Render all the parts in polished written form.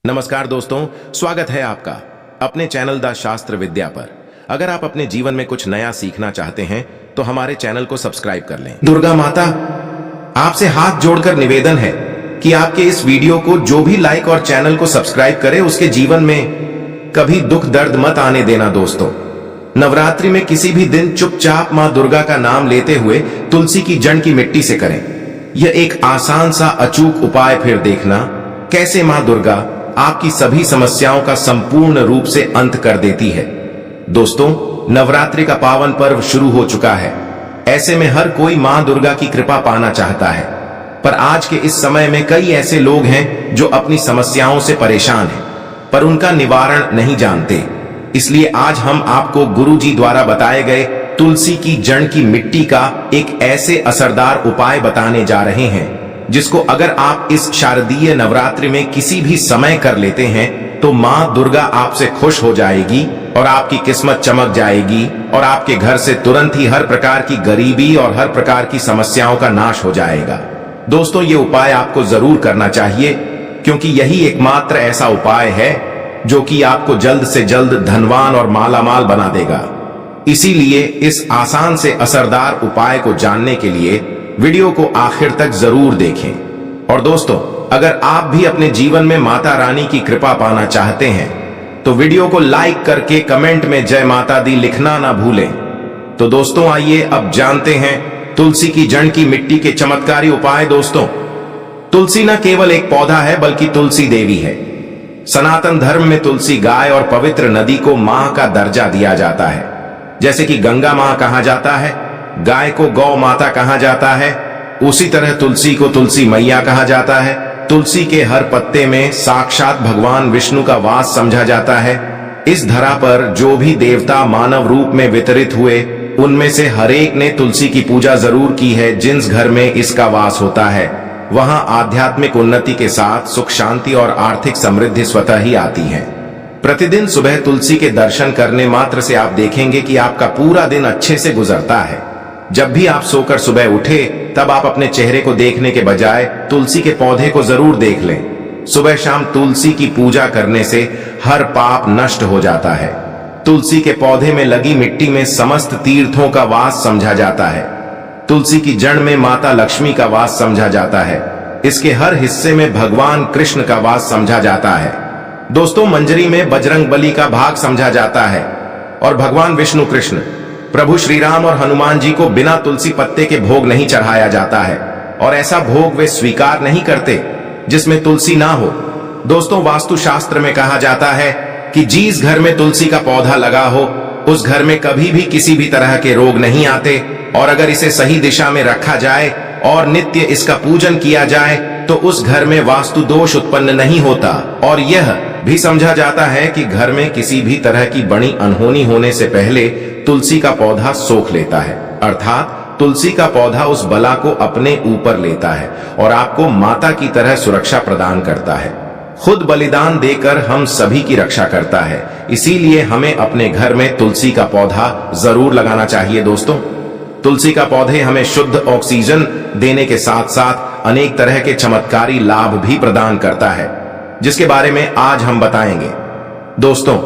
नमस्कार दोस्तों, स्वागत है आपका अपने चैनल द शास्त्र विद्या पर। अगर आप अपने जीवन में कुछ नया सीखना चाहते हैं तो हमारे चैनल को सब्सक्राइब कर लें। दुर्गा माता, आपसे हाथ जोड़कर निवेदन है कि आपके इस वीडियो को जो भी लाइक और चैनल को सब्सक्राइब करे उसके जीवन में कभी दुख दर्द मत आने देना। दोस्तों, नवरात्रि में किसी भी दिन चुपचाप मां दुर्गा का नाम लेते हुए तुलसी की जड़ की मिट्टी से करें। यह एक आसान सा अचूक उपाय, फिर देखना कैसे मां दुर्गा आपकी सभी समस्याओं का संपूर्ण रूप से अंत कर देती है। दोस्तों, नवरात्रि का पावन पर्व शुरू हो चुका है। ऐसे में हर कोई मां दुर्गा की कृपा पाना चाहता है, पर आज के इस समय में कई ऐसे लोग हैं जो अपनी समस्याओं से परेशान हैं, पर उनका निवारण नहीं जानते। इसलिए आज हम आपको गुरुजी द्वारा बताए गए तुलसी की जड़ की मिट्टी का एक ऐसे असरदार उपाय बताने जा रहे हैं जिसको अगर आप इस शारदीय नवरात्रि में किसी भी समय कर लेते हैं तो मां दुर्गा आपसे खुश हो जाएगी और आपकी किस्मत चमक जाएगी और आपके घर से तुरंत ही हर प्रकार की गरीबी और हर प्रकार की समस्याओं का नाश हो जाएगा। दोस्तों, ये उपाय आपको जरूर करना चाहिए, क्योंकि यही एकमात्र ऐसा उपाय है जो कि आपको जल्द से जल्द धनवान और मालामाल बना देगा। इसीलिए इस आसान से असरदार उपाय को जानने के लिए वीडियो को आखिर तक जरूर देखें। और दोस्तों, अगर आप भी अपने जीवन में माता रानी की कृपा पाना चाहते हैं तो वीडियो को लाइक करके कमेंट में जय माता दी लिखना ना भूलें। तो दोस्तों, आइए अब जानते हैं तुलसी की जड़ की मिट्टी के चमत्कारी उपाय। दोस्तों, तुलसी न केवल एक पौधा है बल्कि तुलसी देवी है। सनातन धर्म में तुलसी गाय और पवित्र नदी को मां का दर्जा दिया जाता है। जैसे कि गंगा मां कहा जाता है, गाय को गौ माता कहा जाता है, उसी तरह तुलसी को तुलसी मैया कहा जाता है। तुलसी के हर पत्ते में साक्षात भगवान विष्णु का वास समझा जाता है। इस धरा पर जो भी देवता मानव रूप में वितरित हुए उनमें से हर एक ने तुलसी की पूजा जरूर की है। जिस घर में इसका वास होता है वहां आध्यात्मिक उन्नति के साथ सुख शांति और आर्थिक समृद्धि स्वतः ही आती है। प्रतिदिन सुबह तुलसी के दर्शन करने मात्र से आप देखेंगे कि आपका पूरा दिन अच्छे से गुजरता है। जब भी आप सोकर सुबह उठे तब आप अपने चेहरे को देखने के बजाय तुलसी के पौधे को जरूर देख लें। सुबह शाम तुलसी की पूजा करने से हर पाप नष्ट हो जाता है। तुलसी के पौधे में लगी मिट्टी में समस्त तीर्थों का वास समझा जाता है। तुलसी की जड़ में माता लक्ष्मी का वास समझा जाता है। इसके हर हिस्से में भगवान कृष्ण का वास समझा जाता है। दोस्तों, मंजरी में बजरंगबली का भाग समझा जाता है और भगवान विष्णु कृष्ण, प्रभु श्री राम और हनुमान जी को बिना तुलसी पत्ते के भोग नहीं चढ़ाया जाता है और ऐसा भोग वे स्वीकार नहीं करते जिसमें तुलसी ना हो। दोस्तों, वास्तु शास्त्र में कहा जाता है कि जिस घर में तुलसी का पौधा लगा हो उस घर में कभी भी किसी भी तरह के रोग नहीं आते, और अगर इसे सही दिशा में रखा जाए और नित्य इसका पूजन किया जाए तो उस घर में वास्तु दोष उत्पन्न नहीं होता। और यह भी समझा जाता है कि घर में किसी भी तरह की बड़ी अनहोनी होने से पहले तुलसी का पौधा सोख लेता है, अर्थात तुलसी का पौधा उस बला को अपने ऊपर लेता है और आपको माता की तरह सुरक्षा प्रदान करता है। खुद बलिदान देकर हम सभी की रक्षा करता है। इसीलिए हमें अपने घर में तुलसी का पौधा जरूर लगाना चाहिए। दोस्तों, तुलसी का पौधे हमें शुद्ध ऑक्सीजन देने के साथ साथ अनेक तरह के चमत्कारी लाभ भी प्रदान करता है, जिसके बारे में आज हम बताएंगे। दोस्तों,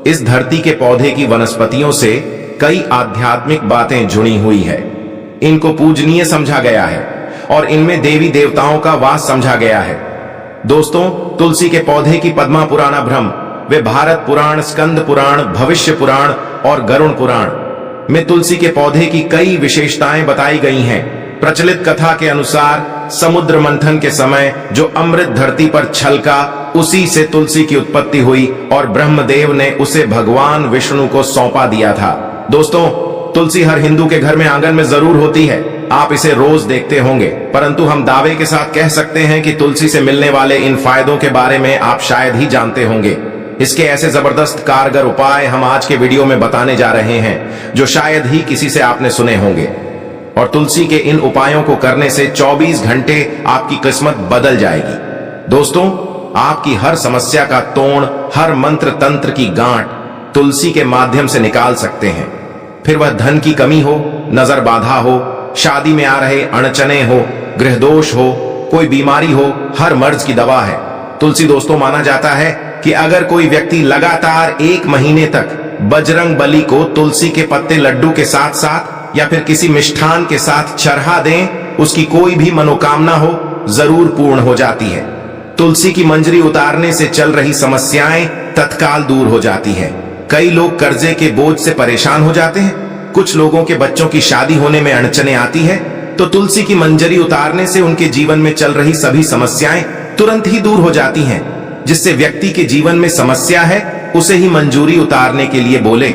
इस धरती के पौधे की वनस्पतियों से कई आध्यात्मिक बातें जुड़ी हुई है। इनको पूजनीय समझा गया है और इनमें देवी देवताओं का वास समझा गया है। दोस्तों, तुलसी के पौधे की पद्मा पुराण ब्रह्म वे भारत पुराण, स्कंद पुराण, भविष्य पुराण और गरुण पुराण में तुलसी के पौधे की कई विशेषताएं बताई गई हैं। प्रचलित कथा के अनुसार समुद्र मंथन के समय जो अमृत धरती पर छलका, उसी से तुलसी की उत्पत्ति हुई और ब्रह्मदेव ने उसे भगवान विष्णु को सौंपा दिया था। दोस्तों, तुलसी हर हिंदू के घर में आंगन में जरूर होती है। आप इसे रोज देखते होंगे, परंतु हम दावे के साथ कह सकते हैं कि तुलसी से मिलने वाले इन फायदों के बारे में आप शायद ही जानते होंगे। इसके ऐसे जबरदस्त कारगर उपाय हम आज के वीडियो में बताने जा रहे हैं जो शायद ही किसी से आपने सुने होंगे। और तुलसी के इन उपायों को करने से 24 घंटे आपकी किस्मत बदल जाएगी। दोस्तों, आपकी हर समस्या का तोड़, हर मंत्र तंत्र की गांठ तुलसी के माध्यम से निकाल सकते हैं। फिर वह धन की कमी हो, नजर बाधा हो, शादी में आ रहे अड़चने हो, गृह दोष हो, कोई बीमारी हो, हर मर्ज की दवा है। तुलसी दोस्तों माना जाता है कि अगर कोई व्यक्ति लगातार 1 महीने तक बजरंग बली को तुलसी के पत्ते लड्डू के साथ साथ या फिर किसी मिष्ठान के साथ चढ़ा दें, उसकी कोई भी मनोकामना हो जरूर पूर्ण हो जाती है। तुलसी की मंजरी उतारने से चल रही समस्याएं तत्काल दूर हो जाती है। कई लोग कर्जे के बोझ से परेशान हो जाते हैं, कुछ लोगों के बच्चों की शादी होने में अड़चने आती है, तो तुलसी की मंजरी उतारने से उनके जीवन में चल रही सभी समस्याएं तुरंत ही दूर हो जाती हैं। जिससे व्यक्ति के जीवन में समस्या है उसे ही मंजूरी उतारने के लिए बोले।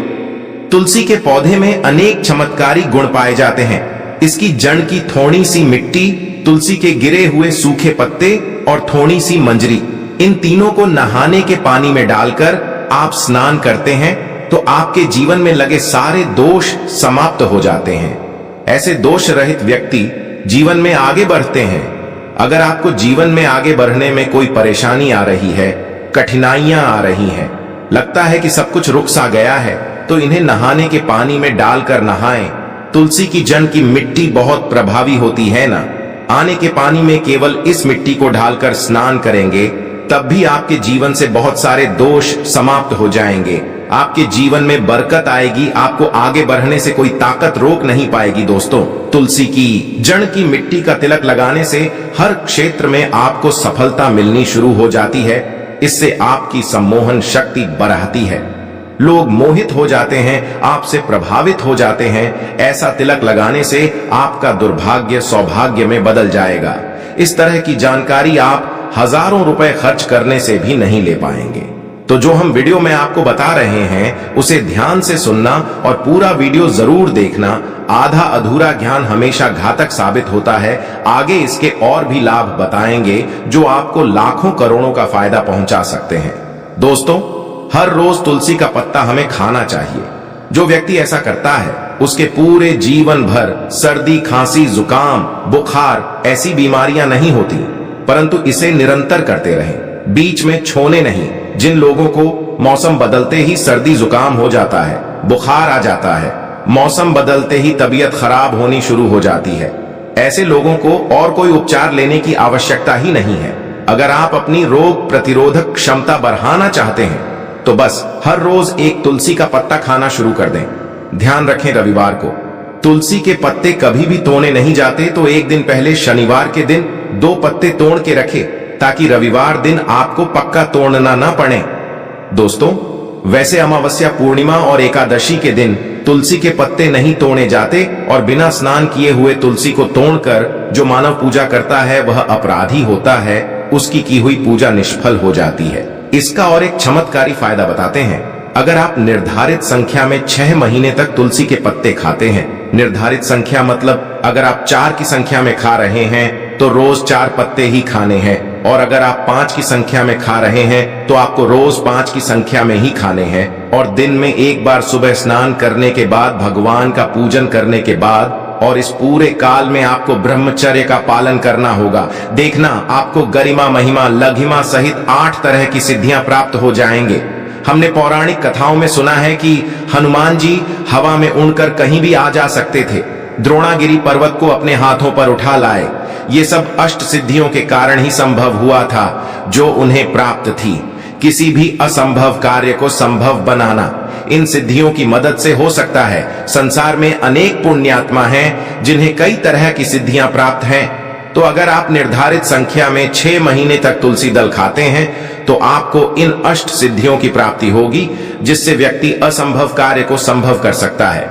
तुलसी के पौधे में अनेक चमत्कारी गुण पाए जाते हैं। इसकी जड़ की थोड़ी सी मिट्टी, तुलसी के गिरे हुए सूखे पत्ते और थोड़ी सी मंजरी, इन तीनों को नहाने के पानी में डालकर आप स्नान करते हैं तो आपके जीवन में लगे सारे दोष समाप्त हो जाते हैं। ऐसे दोष रहित व्यक्ति जीवन में आगे बढ़ते हैं। अगर आपको जीवन में आगे बढ़ने में कोई परेशानी आ रही है, कठिनाइयां आ रही हैं, लगता है कि सब कुछ रुक सा गया है, तो इन्हें नहाने के पानी में डालकर नहाएं। तुलसी की जड़ की मिट्टी बहुत प्रभावी होती है ना। आने के पानी में केवल इस मिट्टी को ढालकर स्नान करेंगे, तब भी आपके जीवन से बहुत सारे दोष समाप्त हो जाएंगे। आपके जीवन में बरकत आएगी, आपको आगे बढ़ने से कोई ताकत रोक नहीं पाएगी। दोस्तों, तुलसी की जड़ की मिट्टी का तिलक लगाने से हर क्षेत्र में आपको सफलता मिलनी शुरू हो जाती है। इससे आपकी सम्मोहन शक्ति बढ़ती है, लोग मोहित हो जाते हैं, आपसे प्रभावित हो जाते हैं। ऐसा तिलक लगाने से आपका दुर्भाग्य सौभाग्य में बदल जाएगा। इस तरह की जानकारी आप हजारों रुपए खर्च करने से भी नहीं ले पाएंगे। तो जो हम वीडियो में आपको बता रहे हैं उसे ध्यान से सुनना और पूरा वीडियो जरूर देखना। आधा अधूरा ज्ञान हमेशा घातक साबित होता है। आगे इसके और भी लाभ बताएंगे जो आपको लाखों करोड़ों का फायदा पहुंचा सकते हैं। दोस्तों, हर रोज तुलसी का पत्ता हमें खाना चाहिए। जो व्यक्ति ऐसा करता है उसके पूरे जीवन भर सर्दी, खांसी, जुकाम, बुखार ऐसी बीमारियां नहीं होती, परंतु इसे निरंतर करते रहें, बीच में छोड़े नहीं। जिन लोगों को मौसम बदलते ही सर्दी जुकाम हो जाता है, बुखार आ जाता है, मौसम बदलते ही तबीयत खराब होनी शुरू हो जाती है, ऐसे लोगों को और कोई उपचार लेने की आवश्यकता ही नहीं है। अगर आप अपनी रोग प्रतिरोधक क्षमता बढ़ाना चाहते हैं तो बस हर रोज एक तुलसी का पत्ता खाना शुरू कर दें। ध्यान रखें, रविवार को तुलसी के पत्ते कभी भी तोड़े नहीं जाते, तो एक दिन पहले शनिवार के दिन 2 पत्ते तोड़ के रखें ताकि रविवार दिन आपको पक्का तोड़ना ना पड़े। दोस्तों, वैसे अमावस्या, पूर्णिमा और एकादशी के दिन तुलसी के पत्ते नहीं तोड़े जाते और बिना स्नान किए हुए तुलसी को तोड़कर जो मानव पूजा करता है वह अपराधी होता है, उसकी की हुई पूजा निष्फल हो जाती है। इसका और एक चमत्कारी फायदा बताते हैं। अगर आप निर्धारित संख्या में 6 महीने तक तुलसी के पत्ते खाते हैं, निर्धारित संख्या मतलब अगर आप 4 की संख्या में खा रहे हैं तो रोज 4 पत्ते ही खाने हैं, और अगर आप 5 की संख्या में खा रहे हैं तो आपको रोज 5 की संख्या में ही खाने हैं, और दिन में एक बार सुबह स्नान करने के बाद, भगवान का पूजन करने के बाद, और इस पूरे काल में आपको ब्रह्मचर्य का पालन करना होगा। देखना, आपको गरिमा, महिमा, लघिमा सहित 8 तरह की सिद्धियां प्राप्त हो जाएंगे। हमने पौराणिक कथाओं में सुना है कि हनुमान जी हवा में उड़कर कहीं भी आ जा सकते थे, द्रोणागिरी पर्वत को अपने हाथों पर उठा लाए। ये सब अष्ट सिद्धियों के कारण ही संभव हुआ था जो उन्हें प्राप्त थी। किसी भी असंभव कार्य को संभव बनाना इन सिद्धियों की मदद से हो सकता है। संसार में अनेक पुण्यात्मा हैं जिन्हें कई तरह की सिद्धियां प्राप्त हैं। तो अगर आप निर्धारित संख्या में 6 महीने तक तुलसी दल खाते हैं तो आपको इन अष्ट सिद्धियों की प्राप्ति होगी, जिससे व्यक्ति असंभव कार्य को संभव कर सकता है।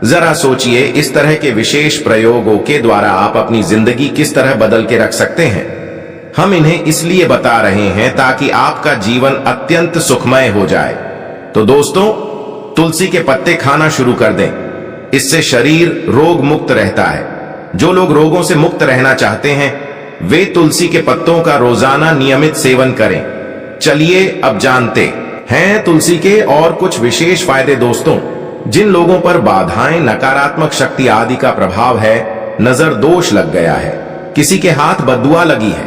जरा सोचिए, इस तरह के विशेष प्रयोगों के द्वारा आप अपनी जिंदगी किस तरह बदल के रख सकते हैं। हम इन्हें इसलिए बता रहे हैं ताकि आपका जीवन अत्यंत सुखमय हो जाए। तो दोस्तों, तुलसी के पत्ते खाना शुरू कर दें, इससे शरीर रोग मुक्त रहता है। जो लोग रोगों से मुक्त रहना चाहते हैं वे तुलसी के पत्तों का रोजाना नियमित सेवन करें। चलिए अब जानते हैं तुलसी के और कुछ विशेष फायदे। दोस्तों, जिन लोगों पर बाधाएं, नकारात्मक शक्ति आदि का प्रभाव है, नजर दोष लग गया है, किसी के हाथ बद्दुआ लगी है,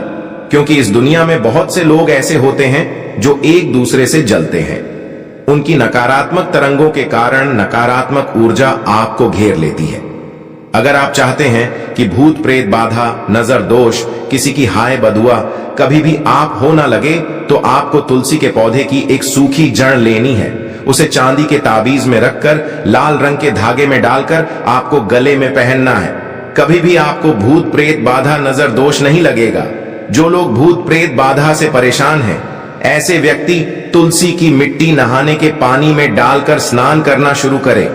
क्योंकि इस दुनिया में बहुत से लोग ऐसे होते हैं जो एक दूसरे से जलते हैं। उनकी नकारात्मक तरंगों के कारण नकारात्मक ऊर्जा आपको घेर लेती है। अगर आप चाहते हैं कि भूत प्रेत बाधा, नजर दोष, किसी की हाय बदुआ कभी भी आप हो ना लगे, तो आपको तुलसी के पौधे की एक सूखी जड़ लेनी है। उसे चांदी के ताबीज में रखकर लाल रंग के धागे में डालकर आपको गले में पहनना है। कभी भी आपको भूत प्रेत बाधा, नजर दोष नहीं लगेगा। जो लोग भूत प्रेत बाधा से परेशान हैं, ऐसे व्यक्ति तुलसी की मिट्टी नहाने के पानी में डालकर स्नान करना शुरू करें।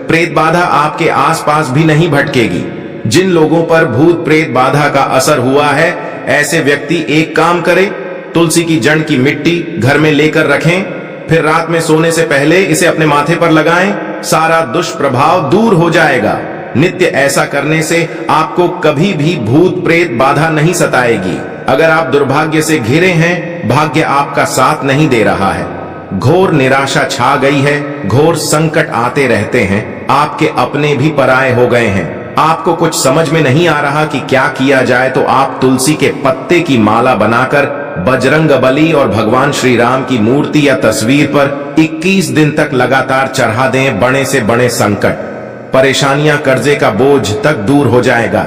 प्रेत बाधा आपके आसपास भी नहीं भटकेगी। जिन लोगों पर भूत प्रेत बाधा का असर हुआ है, ऐसे व्यक्ति एक काम करें, तुलसी की जड़ की मिट्टी घर में लेकर रखें, फिर रात में सोने से पहले इसे अपने माथे पर लगाएं। सारा दुष्प्रभाव दूर हो जाएगा। नित्य ऐसा करने से आपको कभी भी भूत प्रेत बाधा नहीं सताएगी। अगर आप दुर्भाग्य से घिरे हैं, भाग्य आपका साथ नहीं दे रहा है, घोर निराशा छा गई है, घोर संकट आते रहते हैं, आपके अपने भी पराये हो गए हैं, आपको कुछ समझ में नहीं आ रहा कि क्या किया जाए, तो आप तुलसी के पत्ते की माला बनाकर बजरंगबली और भगवान श्री राम की मूर्ति या तस्वीर पर 21 दिन तक लगातार चढ़ा दें। बड़े से बड़े संकट, परेशानियां, कर्जे का बोझ तक दूर हो जाएगा।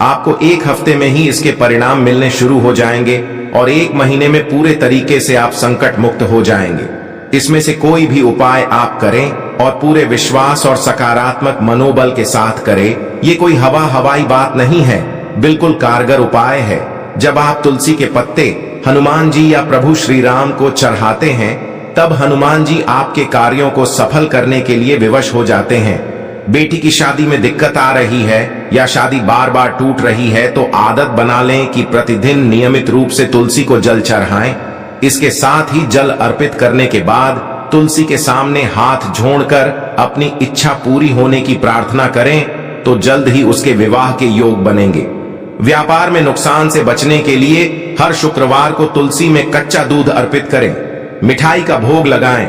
आपको एक हफ्ते में ही इसके परिणाम मिलने शुरू हो जाएंगे और 1 महीने में पूरे तरीके से आप संकट मुक्त हो जाएंगे। इसमें से कोई भी उपाय आप करें और पूरे विश्वास और सकारात्मक मनोबल के साथ करें। ये कोई हवाई बात नहीं है, बिल्कुल कारगर उपाय है। जब आप तुलसी के पत्ते हनुमान जी या प्रभु श्री राम को चढ़ाते हैं, तब हनुमान जी आपके कार्यों को सफल करने के लिए विवश हो जाते हैं। बेटी की शादी में दिक्कत आ रही है या शादी बार बार टूट रही है, तो आदत बना लें कि प्रतिदिन नियमित रूप से तुलसी को जल चढ़ाएं। इसके साथ ही जल अर्पित करने के बाद तुलसी के सामने हाथ जोड़कर अपनी इच्छा पूरी होने की प्रार्थना करें, तो जल्द ही उसके विवाह के योग बनेंगे। व्यापार में नुकसान से बचने के लिए हर शुक्रवार को तुलसी में कच्चा दूध अर्पित करें, मिठाई का भोग लगाएं।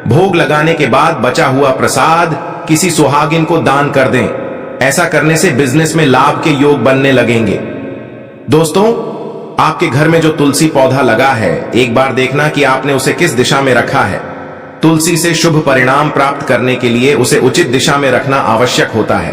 भोग लगाने के बाद बचा हुआ प्रसाद किसी सुहागिन को दान कर दें। ऐसा करने से बिजनेस में लाभ के योग बनने लगेंगे। दोस्तों, आपके घर में जो तुलसी पौधा लगा है, एक बार देखना कि आपने उसे किस दिशा में रखा है। तुलसी से शुभ परिणाम प्राप्त करने के लिए उसे उचित दिशा में रखना आवश्यक होता है।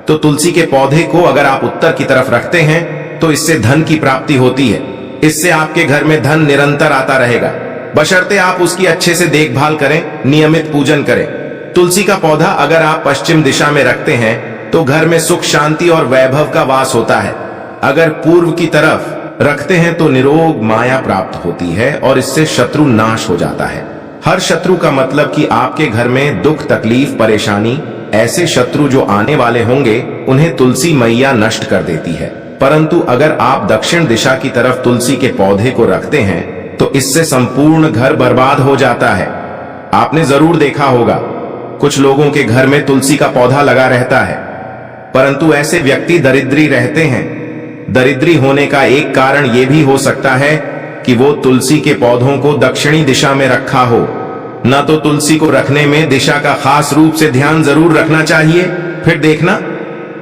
तो तुलसी के पौधे को अगर आप उत्तर की तरफ रखते हैं, तो इससे धन की प्राप्ति होती है। इससे आपके घर में धन निरंतर आता रहेगा, बशर्ते आप उसकी अच्छे से देखभाल करें, नियमित पूजन करें। तुलसी का पौधा अगर आप पश्चिम दिशा में रखते हैं, तो घर में सुख, शांति और वैभव का वास होता है। अगर पूर्व की तरफ रखते हैं तो निरोग माया प्राप्त होती है और इससे शत्रु नाश हो जाता है। हर शत्रु का मतलब कि आपके घर में दुख, तकलीफ, परेशानी, ऐसे शत्रु जो आने वाले होंगे, उन्हें तुलसी मैया नष्ट कर देती है। परंतु अगर आप दक्षिण दिशा की तरफ तुलसी के पौधे को रखते हैं, तो इससे संपूर्ण घर बर्बाद हो जाता है। आपने जरूर देखा होगा, कुछ लोगों के घर में तुलसी का पौधा लगा रहता है, परंतु ऐसे व्यक्ति दरिद्री रहते हैं। दरिद्री होने का एक कारण यह भी हो सकता है कि वो तुलसी के पौधों को दक्षिणी दिशा में रखा हो। न तो तुलसी को रखने में दिशा का खास रूप से ध्यान जरूर रखना चाहिए। फिर देखना,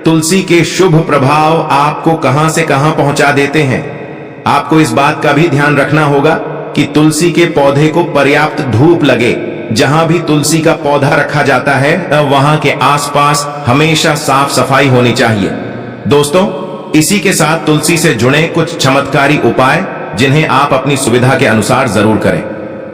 तुलसी के शुभ प्रभाव आपको कहां से कहां पहुंचा देते हैं। आपको इस बात का भी ध्यान रखना होगा कि तुलसी के पौधे को पर्याप्त धूप लगे। जहां भी तुलसी का पौधा रखा जाता है, वहां के आसपास हमेशा साफ सफाई होनी चाहिए। दोस्तों, इसी के साथ तुलसी से जुड़े कुछ चमत्कारी उपाय जिन्हें आप अपनी सुविधा के अनुसार जरूर करें।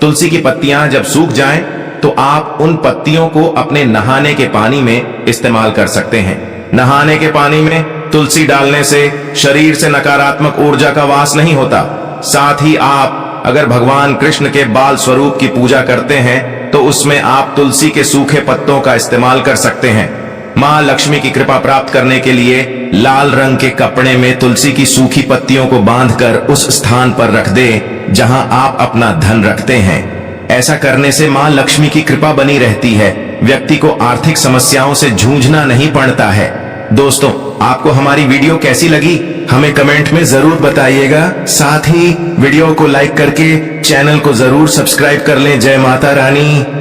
तुलसी की पत्तियां जब सूख जाएं, तो आप उन पत्तियों को अपने नहाने के पानी में इस्तेमाल कर सकते हैं। नहाने के पानी में तुलसी डालने से शरीर से नकारात्मक ऊर्जा का वास नहीं होता। साथ ही आप अगर भगवान कृष्ण के बाल स्वरूप की पूजा करते हैं, तो उसमें आप तुलसी के सूखे पत्तों का इस्तेमाल कर सकते हैं। मां लक्ष्मी की कृपा प्राप्त करने के लिए लाल रंग के कपड़े में तुलसी की सूखी पत्तियों को बांधकर उस स्थान पर रख दें जहां आप अपना धन रखते हैं। ऐसा करने से मां लक्ष्मी की कृपा बनी रहती है। व्यक्ति को आर्थिक समस्याओं से जूझना नहीं पड़ता है। दोस्तों, आपको हमारी वीडियो कैसी लगी, हमें कमेंट में जरूर बताइएगा। साथ ही वीडियो को लाइक करके चैनल को जरूर सब्सक्राइब कर लें। जय माता रानी।